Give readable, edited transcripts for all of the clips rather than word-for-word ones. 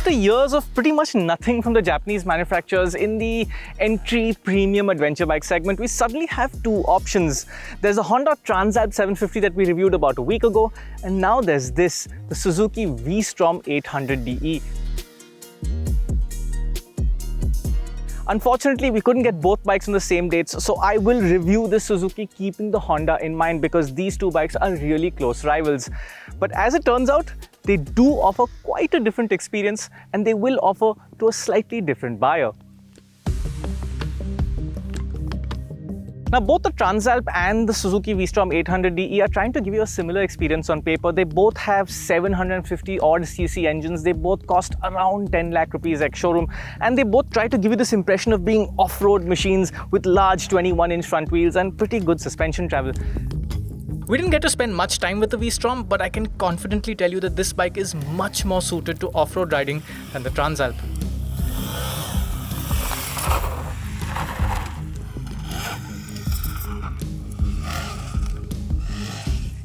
After years of pretty much nothing from the Japanese manufacturers in the entry premium adventure bike segment, we suddenly have two options. There's a Honda Transalp 750 that we reviewed about a week ago, and now there's this, the Suzuki V-Strom 800DE. Unfortunately, we couldn't get both bikes on the same dates, so I will review the Suzuki keeping the Honda in mind because these two bikes are really close rivals. But as it turns out, they do offer quite a different experience and they will offer to a slightly different buyer. Now, both the Transalp and the Suzuki V-Strom 800DE are trying to give you a similar experience on paper. They both have 750 odd cc engines. They both cost around 10 lakh rupees ex-showroom, and they both try to give you this impression of being off-road machines with large 21-inch front wheels and pretty good suspension travel. We didn't get to spend much time with the V-Strom, but I can confidently tell you that this bike is much more suited to off-road riding than the Transalp.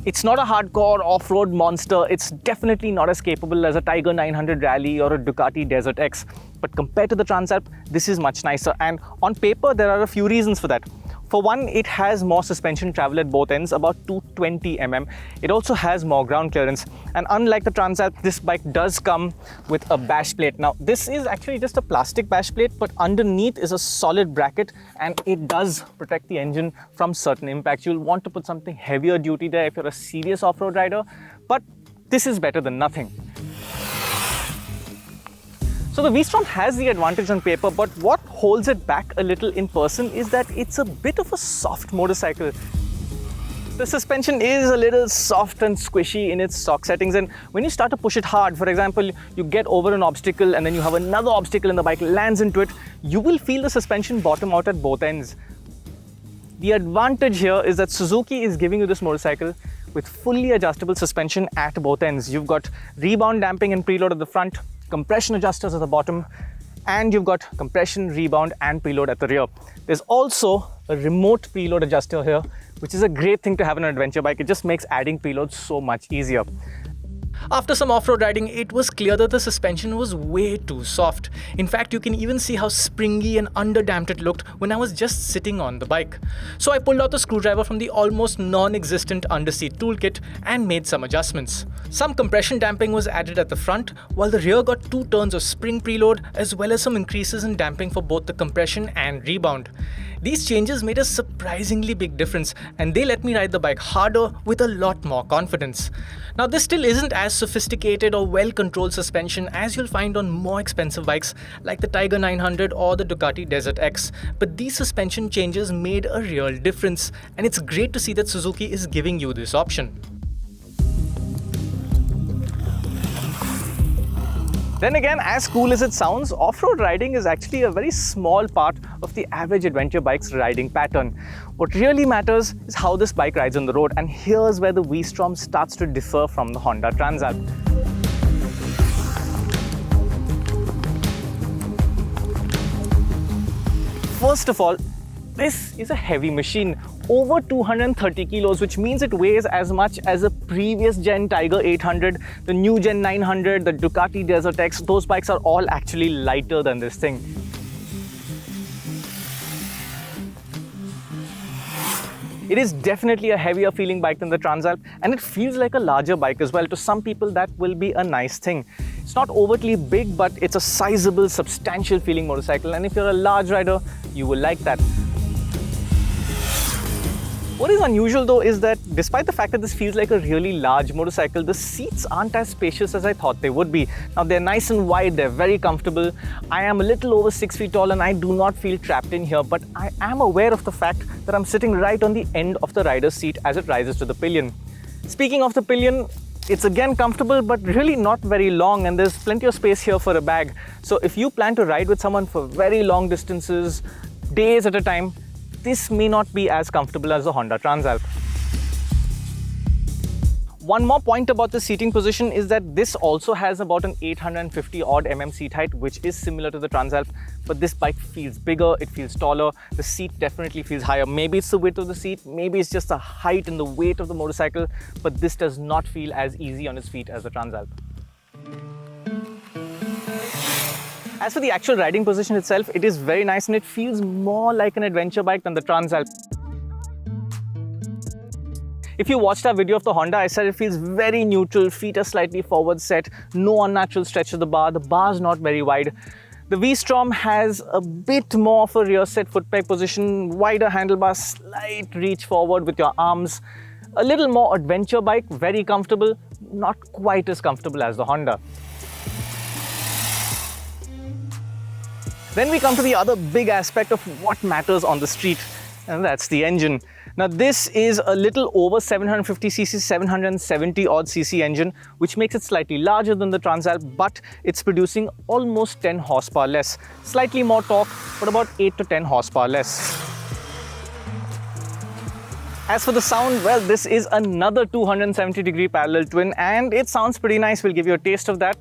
It's not a hardcore off-road monster. It's definitely not as capable as a Tiger 900 Rally or a Ducati Desert X. But compared to the Transalp, this is much nicer. And on paper, there are a few reasons for that. For one, it has more suspension travel at both ends, about 220 mm. It also has more ground clearance. And unlike the Transalp, this bike does come with a bash plate. Now, this is actually just a plastic bash plate, but underneath is a solid bracket and it does protect the engine from certain impacts. You'll want to put something heavier duty there if you're a serious off-road rider, but this is better than nothing. So the V-Strom has the advantage on paper, but what holds it back a little in person is that it's a bit of a soft motorcycle. The suspension is a little soft and squishy in its stock settings, and when you start to push it hard, for example, you get over an obstacle and then you have another obstacle and the bike lands into it, you will feel the suspension bottom out at both ends. The advantage here is that Suzuki is giving you this motorcycle with fully adjustable suspension at both ends. You've got rebound damping and preload at the front, compression adjusters at the bottom, and you've got compression, rebound and preload at the rear. There's also a remote preload adjuster here, which is a great thing to have on an adventure bike. It just makes adding preload so much easier. After some off-road riding, it was clear that the suspension was way too soft. In fact, you can even see how springy and underdamped it looked when I was just sitting on the bike. So I pulled out the screwdriver from the almost non-existent underseat toolkit and made some adjustments. Some compression damping was added at the front, while the rear got 2 turns of spring preload as well as some increases in damping for both the compression and rebound. These changes made a surprisingly big difference, and they let me ride the bike harder with a lot more confidence. Now, this still isn't as sophisticated or well-controlled suspension as you'll find on more expensive bikes like the Tiger 900 or the Ducati Desert X, but these suspension changes made a real difference, and it's great to see that Suzuki is giving you this option. Then again, as cool as it sounds, off-road riding is actually a very small part of the average adventure bike's riding pattern. What really matters is how this bike rides on the road, and here's where the V-Strom starts to differ from the Honda Transalp. First of all, this is a heavy machine, over 230 kilos, which means it weighs as much as a previous gen Tiger 800, the new gen 900, the Ducati Desert X. Those bikes are all actually lighter than this thing. It is definitely a heavier feeling bike than the Transalp, and it feels like a larger bike as well. To some people, that will be a nice thing. It's not overtly big, but it's a sizable, substantial feeling motorcycle, and if you're a large rider, you will like that. What is unusual though is that despite the fact that this feels like a really large motorcycle, the seats aren't as spacious as I thought they would be. Now, they're nice and wide, they're very comfortable. I am a little over 6 feet tall and I do not feel trapped in here, but I am aware of the fact that I'm sitting right on the end of the rider's seat as it rises to the pillion. Speaking of the pillion, it's again comfortable but really not very long, and there's plenty of space here for a bag. So if you plan to ride with someone for very long distances, days at a time, this may not be as comfortable as the Honda Transalp. One more point about the seating position is that this also has about an 850 odd mm seat height, which is similar to the Transalp, but this bike feels bigger, it feels taller, the seat definitely feels higher. Maybe it's the width of the seat, maybe it's just the height and the weight of the motorcycle, but this does not feel as easy on its feet as the Transalp. As for the actual riding position itself, it is very nice and it feels more like an adventure bike than the Transalp. If you watched our video of the Honda, I said it feels very neutral, feet are slightly forward set, no unnatural stretch of the bar is not very wide. The V-Strom has a bit more of a rear set foot peg position, wider handlebars, slight reach forward with your arms. A little more adventure bike, very comfortable, not quite as comfortable as the Honda. Then we come to the other big aspect of what matters on the street, and that's the engine. Now this is a little over 750cc, 770 odd cc engine, which makes it slightly larger than the Transalp, but it's producing almost 10 horsepower less. Slightly more torque, but about 8 to 10 horsepower less. As for the sound, well, this is another 270-degree parallel twin, and it sounds pretty nice. We'll give you a taste of that.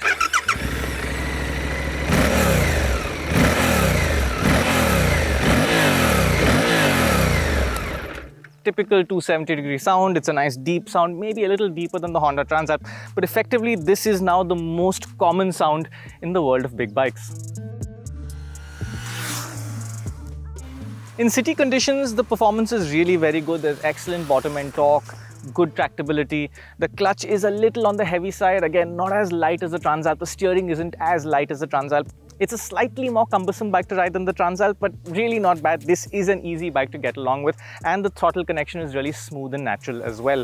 Typical 270-degree sound. It's a nice deep sound, maybe a little deeper than the Honda Transalp, but effectively this is now the most common sound in the world of big bikes. In city conditions, the performance is really very good. There's excellent bottom end torque, good tractability. The clutch is a little on the heavy side, again not as light as the Transalp. The steering isn't as light as the Transalp. It's a slightly more cumbersome bike to ride than the Transalp, but really not bad. This is an easy bike to get along with, and the throttle connection is really smooth and natural as well.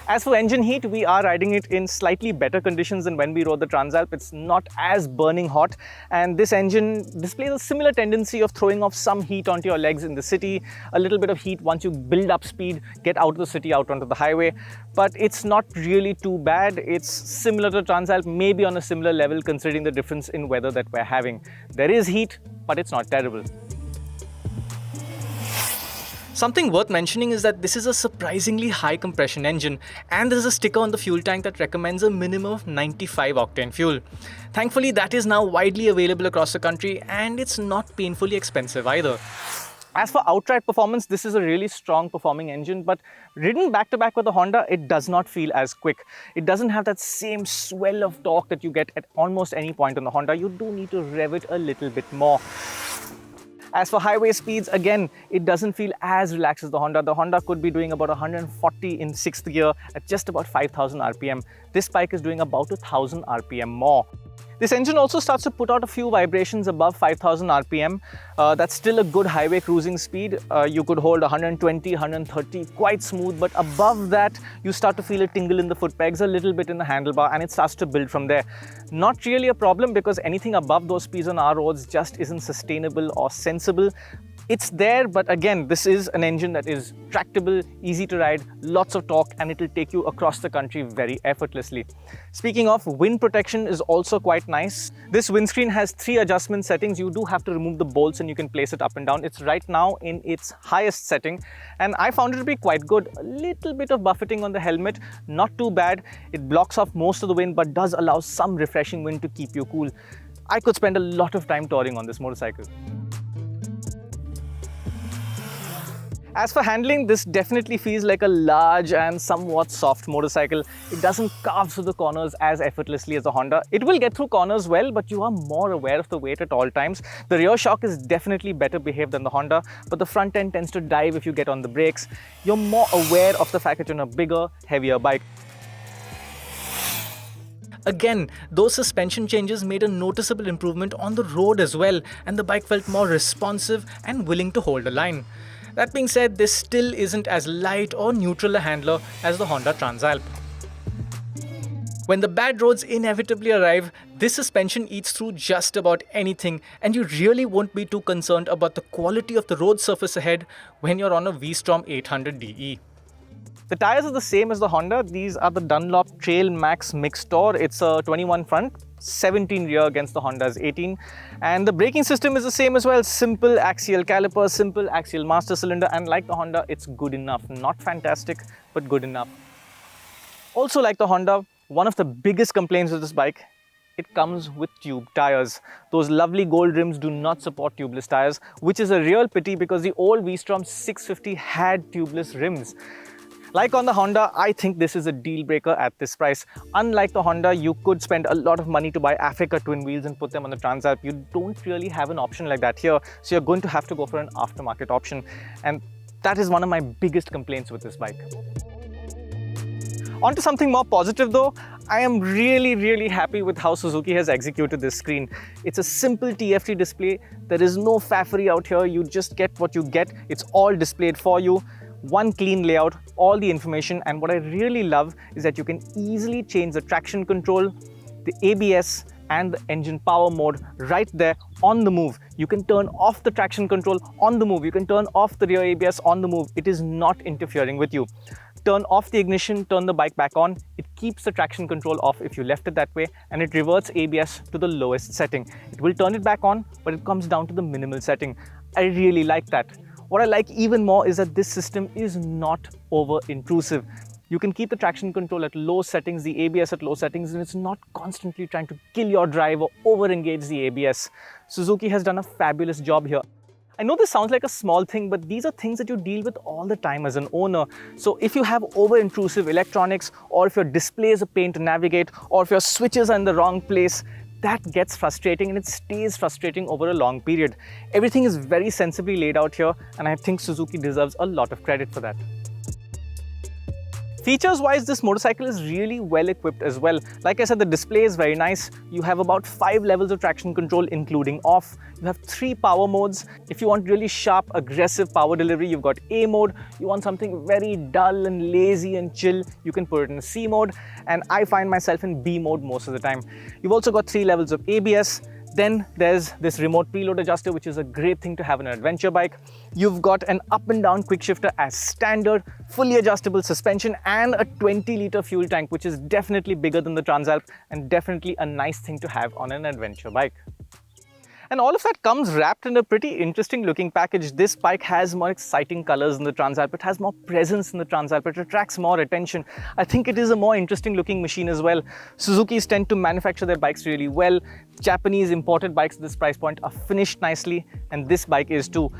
As for engine heat, we are riding it in slightly better conditions than when we rode the Transalp. It's not as burning hot, and this engine displays a similar tendency of throwing off some heat onto your legs in the city, a little bit of heat once you build up speed, get out of the city, out onto the highway. But it's not really too bad. It's similar to Transalp, maybe on a similar level considering the difference in weather that we're having. There is heat, but it's not terrible. Something worth mentioning is that this is a surprisingly high compression engine, and there's a sticker on the fuel tank that recommends a minimum of 95 octane fuel. Thankfully, that is now widely available across the country, and it's not painfully expensive either. As for outright performance, this is a really strong performing engine, but ridden back to back with the Honda, it does not feel as quick. It doesn't have that same swell of torque that you get at almost any point on the Honda. You do need to rev it a little bit more. As for highway speeds, again, it doesn't feel as relaxed as the Honda. The Honda could be doing about 140 in 6th gear at just about 5,000 RPM. This bike is doing about 1,000 RPM more. This engine also starts to put out a few vibrations above 5,000 RPM. That's still a good highway cruising speed. You could hold 120, 130, quite smooth, but above that, you start to feel a tingle in the foot pegs, a little bit in the handlebar, and it starts to build from there. Not really a problem because anything above those speeds on our roads just isn't sustainable or sensible. It's there, but again, this is an engine that is tractable, easy to ride, lots of torque, and it'll take you across the country very effortlessly. Speaking of, wind protection is also quite nice. This windscreen has 3 adjustment settings. You do have to remove the bolts and you can place it up and down. It's right now in its highest setting, and I found it to be quite good. A little bit of buffeting on the helmet, not too bad. It blocks off most of the wind, but does allow some refreshing wind to keep you cool. I could spend a lot of time touring on this motorcycle. As for handling, this definitely feels like a large and somewhat soft motorcycle. It doesn't carve through the corners as effortlessly as the Honda. It will get through corners well, but you are more aware of the weight at all times. The rear shock is definitely better behaved than the Honda, but the front end tends to dive if you get on the brakes. You're more aware of the fact that you're on a bigger, heavier bike. Again, those suspension changes made a noticeable improvement on the road as well, and the bike felt more responsive and willing to hold a line. That being said, this still isn't as light or neutral a handler as the Honda Transalp. When the bad roads inevitably arrive, this suspension eats through just about anything, and you really won't be too concerned about the quality of the road surface ahead when you're on a V-Strom 800DE. The tires are the same as the Honda. These are the Dunlop Trail Max Mixtor. It's a 21 front, 17 rear against the Honda's 18. And the braking system is the same as well. Simple axial caliper, simple axial master cylinder, and like the Honda, it's good enough. Not fantastic, but good enough. Also like the Honda, one of the biggest complaints with this bike, it comes with tube tires. Those lovely gold rims do not support tubeless tires, which is a real pity because the old V-Strom 650 had tubeless rims. Like on the Honda, I think this is a deal breaker at this price. Unlike the Honda, you could spend a lot of money to buy Africa twin wheels and put them on the Transalp. You don't really have an option like that here, so you're going to have to go for an aftermarket option. And that is one of my biggest complaints with this bike. On to something more positive though, I am really happy with how Suzuki has executed this screen. It's a simple TFT display. There is no faffery out here. You just get what you get. It's all displayed for you. One clean layout, all the information, and what I really love is that you can easily change the traction control, the ABS, and the engine power mode right there on the move. You can turn off the traction control on the move. You can turn off the rear ABS on the move. It is not interfering with you. Turn off the ignition, turn the bike back on. It keeps the traction control off if you left it that way, and it reverts ABS to the lowest setting. It will turn it back on, but it comes down to the minimal setting. I really like that. What I like even more is that this system is not over-intrusive. You can keep the traction control at low settings, the ABS at low settings, and it's not constantly trying to kill your drive or over-engage the ABS. Suzuki has done a fabulous job here. I know this sounds like a small thing, but these are things that you deal with all the time as an owner. So if you have over-intrusive electronics, or if your display is a pain to navigate, or if your switches are in the wrong place, that gets frustrating, and it stays frustrating over a long period. Everything is very sensibly laid out here, and I think Suzuki deserves a lot of credit for that. Features-wise, this motorcycle is really well equipped as well. Like I said, the display is very nice. You have about 5 levels of traction control, including off. You have 3 power modes. If you want really sharp, aggressive power delivery, you've got A mode. You want something very dull and lazy and chill, you can put it in C mode. And I find myself in B mode most of the time. You've also got 3 levels of ABS. Then there's this remote preload adjuster, which is a great thing to have on an adventure bike. You've got an up and down quick shifter as standard, fully adjustable suspension, and a 20-liter fuel tank, which is definitely bigger than the Transalp and definitely a nice thing to have on an adventure bike. And all of that comes wrapped in a pretty interesting looking package. This bike has more exciting colors than the Transalp. It has more presence than the Transalp. It attracts more attention. I think it is a more interesting looking machine as well. Suzukis tend to manufacture their bikes really well. Japanese imported bikes at this price point are finished nicely, and this bike is too.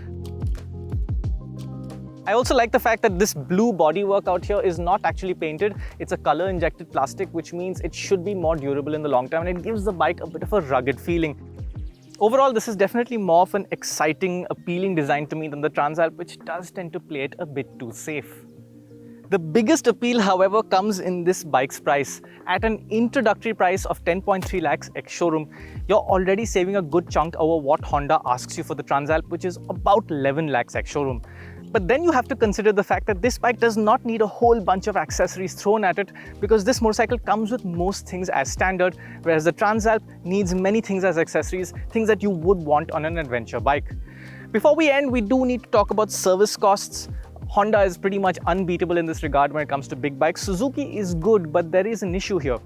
I also like the fact that this blue bodywork out here is not actually painted. It's a color injected plastic, which means it should be more durable in the long term, and it gives the bike a bit of a rugged feeling. Overall, this is definitely more of an exciting, appealing design to me than the Transalp, which does tend to play it a bit too safe. The biggest appeal, however, comes in this bike's price. At an introductory price of 10.3 lakhs ex-showroom, you're already saving a good chunk over what Honda asks you for the Transalp, which is about 11 lakhs ex-showroom. But then you have to consider the fact that this bike does not need a whole bunch of accessories thrown at it, because this motorcycle comes with most things as standard, whereas the Transalp needs many things as accessories, things that you would want on an adventure bike. Before we end, we do need to talk about service costs. Honda is pretty much unbeatable in this regard when it comes to big bikes. Suzuki is good, but there is an issue here.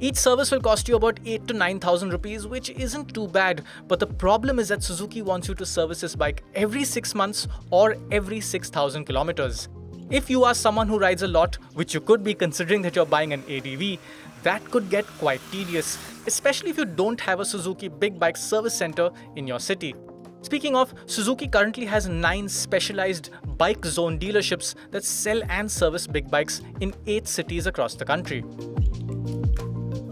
Each service will cost you about 8,000 to 9,000 rupees, which isn't too bad. But the problem is that Suzuki wants you to service this bike every 6 months or every 6,000 kilometers. If you are someone who rides a lot, which you could be considering that you're buying an ADV, that could get quite tedious, especially if you don't have a Suzuki big bike service center in your city. Speaking of, Suzuki currently has 9 specialized bike zone dealerships that sell and service big bikes in 8 cities across the country.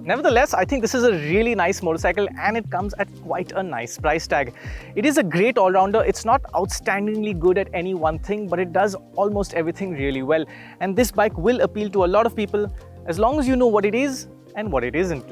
Nevertheless, I think this is a really nice motorcycle, and it comes at quite a nice price tag. It is a great all-rounder. It's not outstandingly good at any one thing, but it does almost everything really well. And this bike will appeal to a lot of people as long as you know what it is and what it isn't.